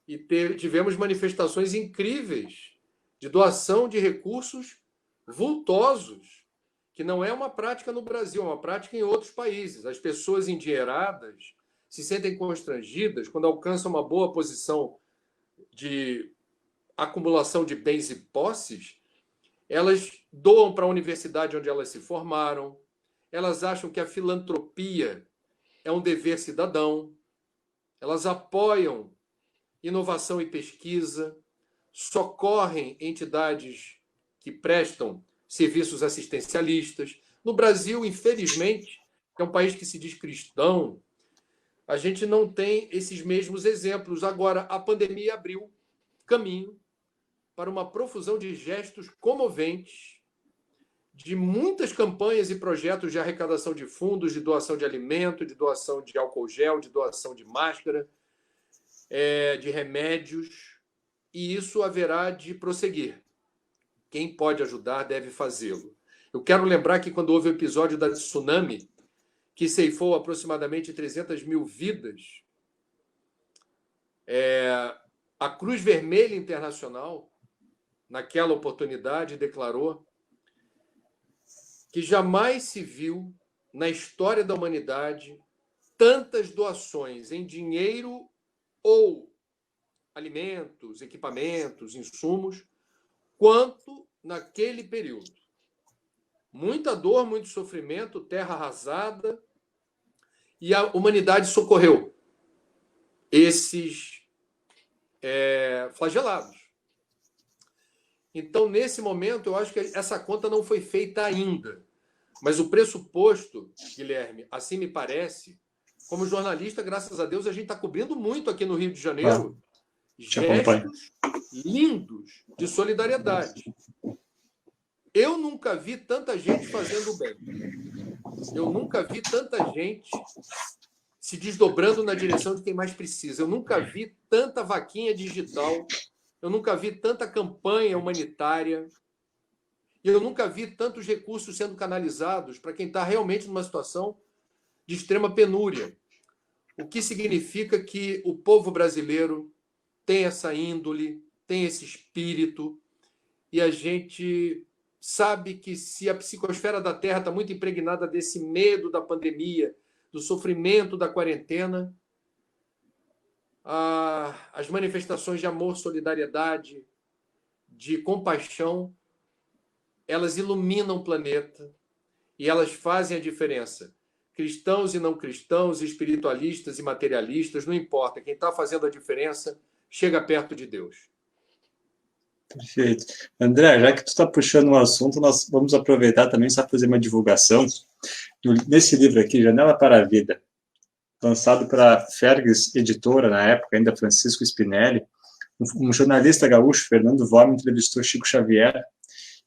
E tivemos manifestações incríveis de doação de recursos vultosos, que não é uma prática no Brasil, é uma prática em outros países. As pessoas endinheiradas se sentem constrangidas quando alcançam uma boa posição de acumulação de bens e posses, elas doam para a universidade onde elas se formaram, elas acham que a filantropia é um dever cidadão, elas apoiam inovação e pesquisa, socorrem entidades que prestam serviços assistencialistas. No Brasil, infelizmente, que é um país que se diz cristão, a gente não tem esses mesmos exemplos. Agora, a pandemia abriu caminho para uma profusão de gestos comoventes, de muitas campanhas e projetos de arrecadação de fundos, de doação de alimento, de doação de álcool gel, de doação de máscara, de remédios, e isso haverá de prosseguir. Quem pode ajudar deve fazê-lo. Eu quero lembrar que quando houve o episódio da tsunami, que ceifou aproximadamente 300 mil vidas, a Cruz Vermelha Internacional, naquela oportunidade, declarou que jamais se viu na história da humanidade tantas doações em dinheiro ou alimentos, equipamentos, insumos, quanto naquele período. Muita dor, muito sofrimento, terra arrasada, e a humanidade socorreu esses flagelados. Então, nesse momento, eu acho que essa conta não foi feita ainda. Mas o pressuposto, Guilherme, assim me parece, como jornalista, graças a Deus, a gente está cobrindo muito aqui no Rio de Janeiro gestos lindos de solidariedade. Eu nunca vi tanta gente fazendo bem. Eu nunca vi tanta gente se desdobrando na direção de quem mais precisa. Eu nunca vi tanta vaquinha digital. Eu nunca vi tanta campanha humanitária. E eu nunca vi tantos recursos sendo canalizados para quem está realmente numa situação de extrema penúria. O que significa que o povo brasileiro tem essa índole, tem esse espírito, e a gente sabe que se a psicosfera da Terra está muito impregnada desse medo da pandemia, do sofrimento da quarentena, as manifestações de amor, solidariedade, de compaixão, elas iluminam o planeta e elas fazem a diferença. Cristãos e não cristãos, espiritualistas e materialistas, não importa. Quem está fazendo a diferença chega perto de Deus. Perfeito. André, já que tu está puxando um assunto, nós vamos aproveitar também só fazer uma divulgação. Nesse livro aqui, Janela para a Vida, lançado pela Fergus Editora, na época, ainda Francisco Spinelli, um jornalista gaúcho, Fernando Vome, entrevistou Chico Xavier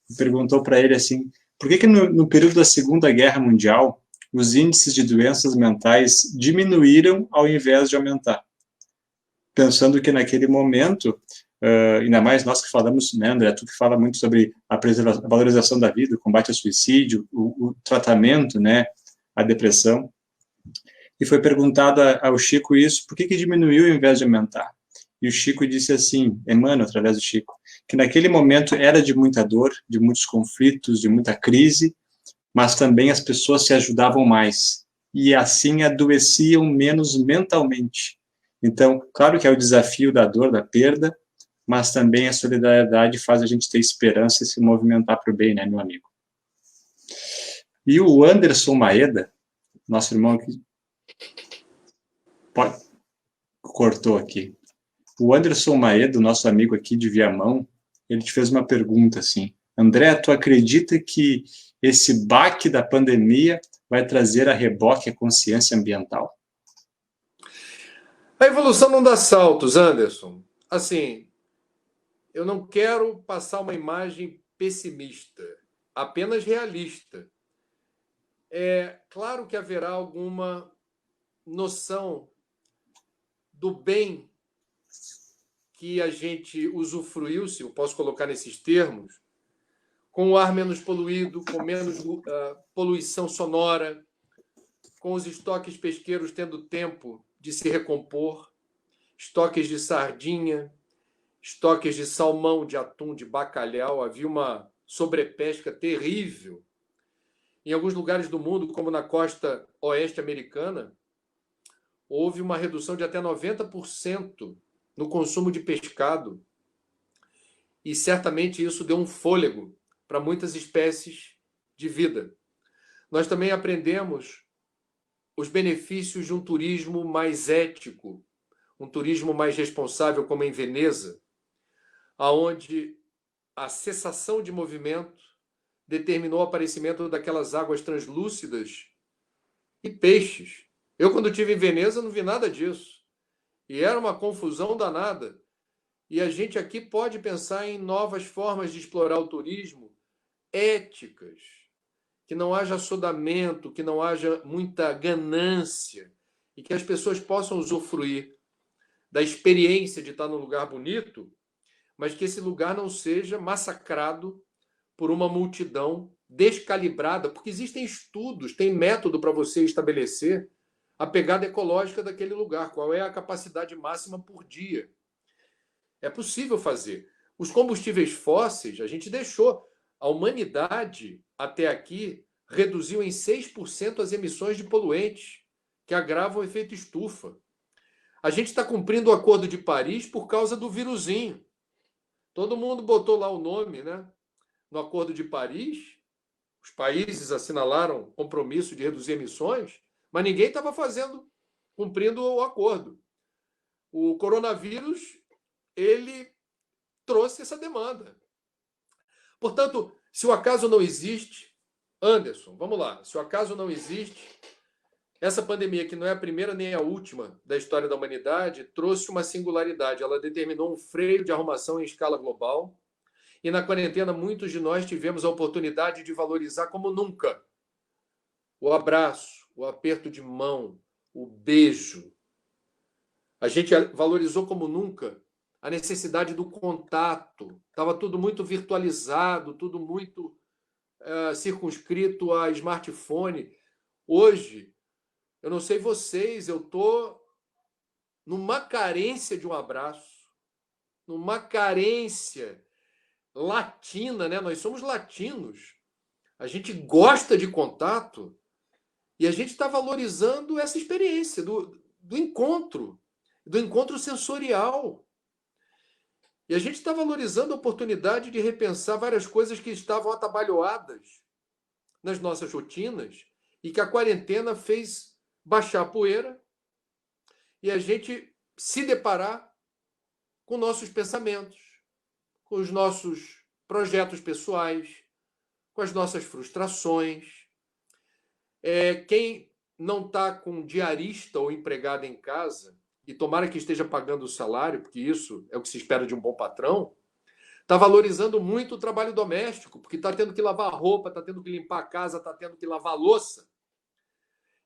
e perguntou para ele assim, por que no período da Segunda Guerra Mundial os índices de doenças mentais diminuíram ao invés de aumentar? Pensando que naquele momento, ainda mais nós que falamos, né, André, tu que fala muito sobre a valorização da vida, o combate ao suicídio, o tratamento, né, a depressão, e foi perguntado ao Chico isso, por que diminuiu ao invés de aumentar? E o Chico disse assim, Emmanuel, através do Chico, que naquele momento era de muita dor, de muitos conflitos, de muita crise, mas também as pessoas se ajudavam mais, e assim adoeciam menos mentalmente. Então, claro que é o desafio da dor, da perda, mas também a solidariedade faz a gente ter esperança e se movimentar para o bem, né, meu amigo? E o Anderson Maeda, nosso irmão aqui, Pode... Cortou aqui. O Anderson Maeda, nosso amigo aqui de Viamão, ele te fez uma pergunta assim: André, tu acredita que esse baque da pandemia vai trazer a reboque a consciência ambiental? A evolução não dá saltos, Anderson. Assim, eu não quero passar uma imagem pessimista, apenas realista. É claro que haverá alguma noção do bem que a gente usufruiu, se eu posso colocar nesses termos, com o ar menos poluído, com menos poluição sonora, com os estoques pesqueiros tendo tempo de se recompor, estoques de sardinha, estoques de salmão, de atum, de bacalhau. Havia uma sobrepesca terrível. Em alguns lugares do mundo, como na costa oeste americana, houve uma redução de até 90% no consumo de pescado. E certamente isso deu um fôlego para muitas espécies de vida. Nós também aprendemos os benefícios de um turismo mais ético, um turismo mais responsável, como em Veneza, onde a cessação de movimento determinou o aparecimento daquelas águas translúcidas e peixes. Eu, quando estive em Veneza, não vi nada disso. E era uma confusão danada. E a gente aqui pode pensar em novas formas de explorar o turismo, éticas, que não haja assodamento, que não haja muita ganância e que as pessoas possam usufruir da experiência de estar num lugar bonito, mas que esse lugar não seja massacrado por uma multidão descalibrada, porque existem estudos, tem método para você estabelecer a pegada ecológica daquele lugar, qual é a capacidade máxima por dia. É possível fazer. Os combustíveis fósseis, a gente deixou. A humanidade, até aqui, reduziu em 6% as emissões de poluentes que agravam o efeito estufa. A gente está cumprindo o Acordo de Paris por causa do vírusinho. Todo mundo botou lá o nome, né? No Acordo de Paris, os países assinalaram compromisso de reduzir emissões, mas ninguém estava cumprindo o acordo. O coronavírus, ele trouxe essa demanda. Portanto, se o acaso não existe, Anderson, vamos lá, se o acaso não existe, essa pandemia, que não é a primeira nem a última da história da humanidade, trouxe uma singularidade. Ela determinou um freio de arrumação em escala global. E na quarentena, muitos de nós tivemos a oportunidade de valorizar como nunca o abraço, o aperto de mão, o beijo. A gente valorizou como nunca a necessidade do contato. Estava tudo muito virtualizado, tudo muito circunscrito a smartphone. Hoje, eu não sei vocês, eu estou numa carência de um abraço, numa carência latina, né? Nós somos latinos. A gente gosta de contato e a gente está valorizando essa experiência do encontro sensorial. E a gente está valorizando a oportunidade de repensar várias coisas que estavam atabalhoadas nas nossas rotinas e que a quarentena fez baixar a poeira e a gente se deparar com nossos pensamentos, com os nossos projetos pessoais, com as nossas frustrações. Quem não está com diarista ou empregado em casa, e tomara que esteja pagando o salário, porque isso é o que se espera de um bom patrão, está valorizando muito o trabalho doméstico, porque está tendo que lavar roupa, está tendo que limpar a casa, está tendo que lavar a louça,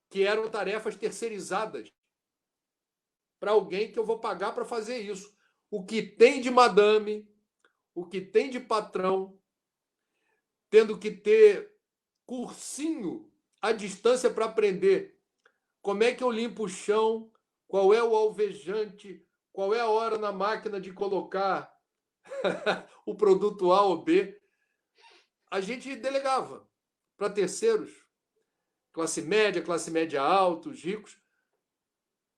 que eram tarefas terceirizadas para alguém que eu vou pagar para fazer isso. O que tem de madame, o que tem de patrão, tendo que ter cursinho à distância para aprender como é que eu limpo o chão, qual é o alvejante, qual é a hora na máquina de colocar o produto A ou B. A gente delegava para terceiros, classe média alta, os ricos.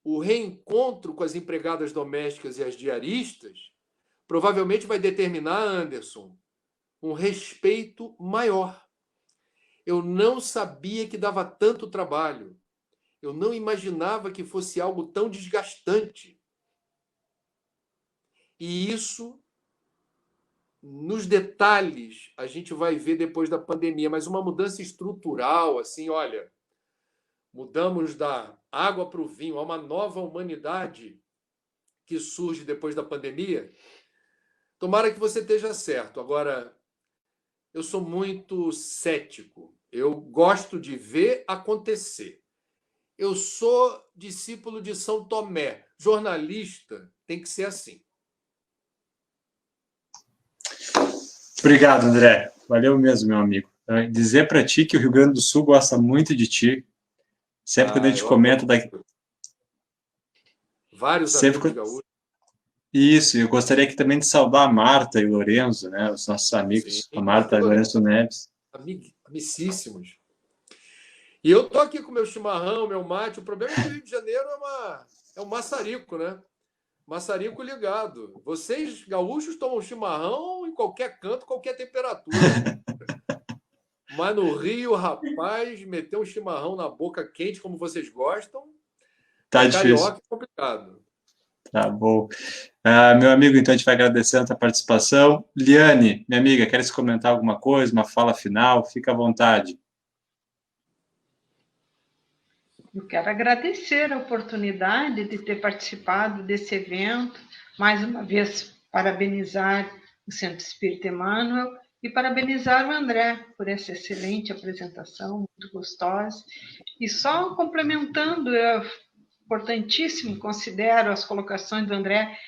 O reencontro com as empregadas domésticas e as diaristas provavelmente vai determinar, Anderson, um respeito maior. Eu não sabia que dava tanto trabalho. Eu não imaginava que fosse algo tão desgastante. E isso, nos detalhes, a gente vai ver depois da pandemia, mas uma mudança estrutural, assim, olha, mudamos da água para o vinho, há uma nova humanidade que surge depois da pandemia. Tomara que você esteja certo. Agora, eu sou muito cético. Eu gosto de ver acontecer. Eu sou discípulo de São Tomé. Jornalista tem que ser assim. Obrigado, André. Valeu mesmo, meu amigo. Dizer para ti que o Rio Grande do Sul gosta muito de ti. Sempre quando a gente Eu comenta daqui. vários Sempre amigos quando... gaúchos. Isso, eu gostaria aqui também de saudar a Marta e o Lorenzo, né? Os nossos Sim, amigos, a Marta Marta e e o Lourenço, Lourenço Neves. amicíssimos. E eu tô aqui com meu chimarrão, meu mate. O problema é que o Rio de Janeiro é um maçarico, né? Maçarico ligado. Vocês, gaúchos, tomam chimarrão em qualquer canto, qualquer temperatura. Mas no Rio, rapaz, meter um chimarrão na boca quente, como vocês gostam, Tá para difícil. carioca é complicado. Tá bom. Meu amigo, então a gente vai agradecendo a tua participação. Liane, minha amiga, queres comentar alguma coisa, uma fala final? Fica à vontade. Eu quero agradecer a oportunidade de ter participado desse evento, mais uma vez parabenizar o Centro Espírita Emmanuel e parabenizar o André por essa excelente apresentação, muito gostosa. E só complementando, é importantíssimo, considero as colocações do André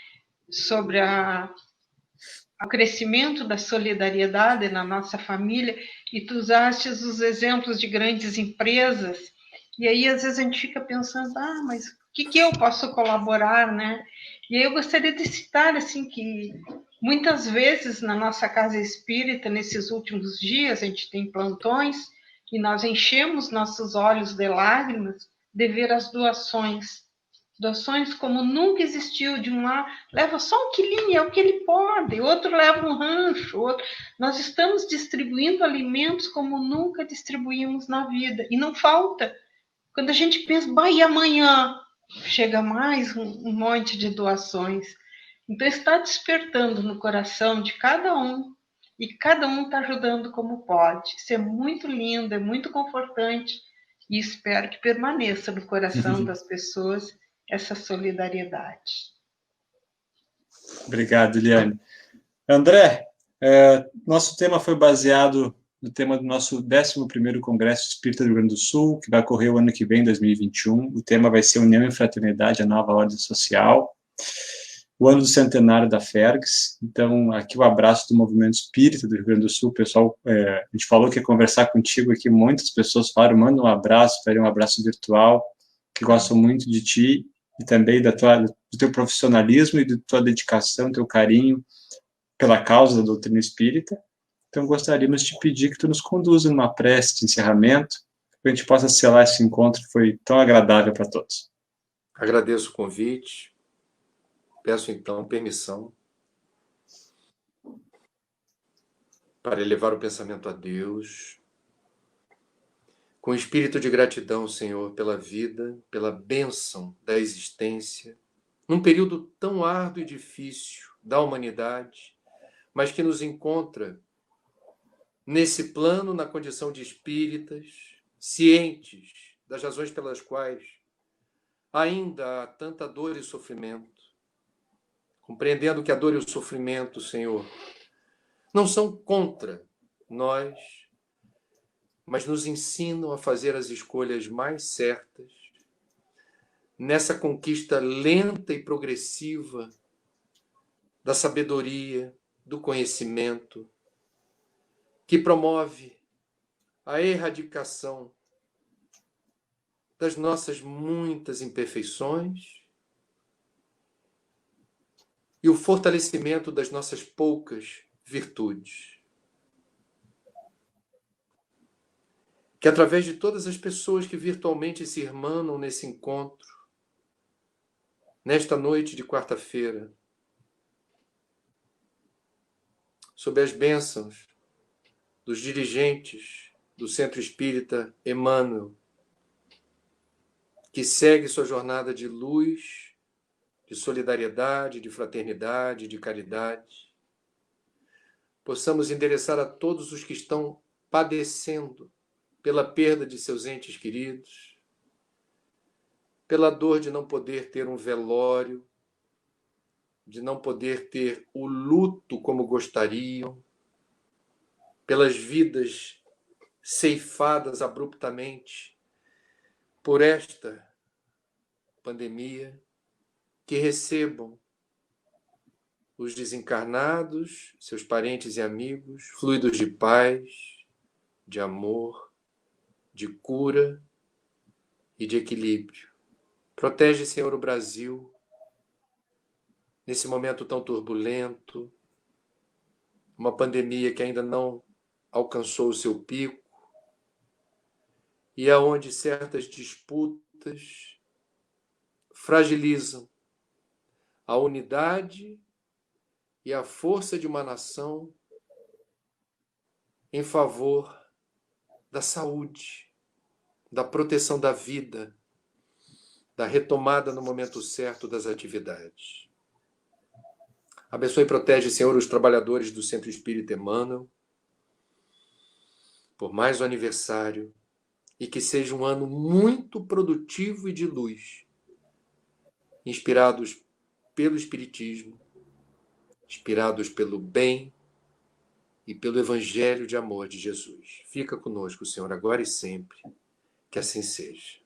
sobre o crescimento da solidariedade na nossa família, e tu usaste os exemplos de grandes empresas, e aí às vezes a gente fica pensando, mas o que eu posso colaborar, né? E aí eu gostaria de citar, assim, que muitas vezes na nossa casa espírita, nesses últimos dias, a gente tem plantões, e nós enchemos nossos olhos de lágrimas de ver as doações. Doações como nunca existiu, de um lá, leva só um quilinho, é o que ele pode, outro leva um rancho, outro. Nós estamos distribuindo alimentos como nunca distribuímos na vida, e não falta. Quando a gente pensa, e amanhã? Chega mais um monte de doações. Então está despertando no coração de cada um, e cada um está ajudando como pode. Isso é muito lindo, é muito confortante, e espero que permaneça no coração das pessoas essa solidariedade. Obrigado, Liane. André, nosso tema foi baseado no tema do nosso 11º Congresso Espírita do Rio Grande do Sul, que vai ocorrer o ano que vem, 2021. O tema vai ser União e Fraternidade, a Nova Ordem Social. O ano do centenário da FERGS. Então, aqui o abraço do Movimento Espírita do Rio Grande do Sul. Pessoal, a gente falou que ia conversar contigo aqui, muitas pessoas falaram, manda um abraço, faria um abraço virtual, que gostam muito de ti e também do teu profissionalismo e da tua dedicação, teu carinho pela causa da doutrina espírita. Então, gostaríamos de te pedir que tu nos conduza numa prece de encerramento, para a gente possa selar esse encontro que foi tão agradável para todos. Agradeço o convite. Peço, então, permissão para elevar o pensamento a Deus, com espírito de gratidão, Senhor, pela vida, pela bênção da existência, num período tão árduo e difícil da humanidade, mas que nos encontra nesse plano, na condição de espíritas, cientes das razões pelas quais ainda há tanta dor e sofrimento, compreendendo que a dor e o sofrimento, Senhor, não são contra nós, mas nos ensinam a fazer as escolhas mais certas nessa conquista lenta e progressiva da sabedoria, do conhecimento, que promove a erradicação das nossas muitas imperfeições e o fortalecimento das nossas poucas virtudes. Que através de todas as pessoas que virtualmente se irmanam nesse encontro, nesta noite de quarta-feira, sob as bênçãos dos dirigentes do Centro Espírita Emmanuel, que segue sua jornada de luz, de solidariedade, de fraternidade, de caridade, possamos endereçar a todos os que estão padecendo pela perda de seus entes queridos, pela dor de não poder ter um velório, de não poder ter o luto como gostariam, pelas vidas ceifadas abruptamente por esta pandemia, que recebam os desencarnados, seus parentes e amigos, fluidos de paz, de amor, de cura e de equilíbrio. Protege, Senhor, o Brasil nesse momento tão turbulento, uma pandemia que ainda não alcançou o seu pico e aonde certas disputas fragilizam a unidade e a força de uma nação em favor da saúde, da proteção da vida, da retomada no momento certo das atividades. Abençoe e protege, Senhor, os trabalhadores do Centro Espírita Emmanuel, por mais um aniversário, e que seja um ano muito produtivo e de luz, inspirados pelo Espiritismo, inspirados pelo bem e pelo Evangelho de amor de Jesus. Fica conosco, Senhor, agora e sempre, que assim seja.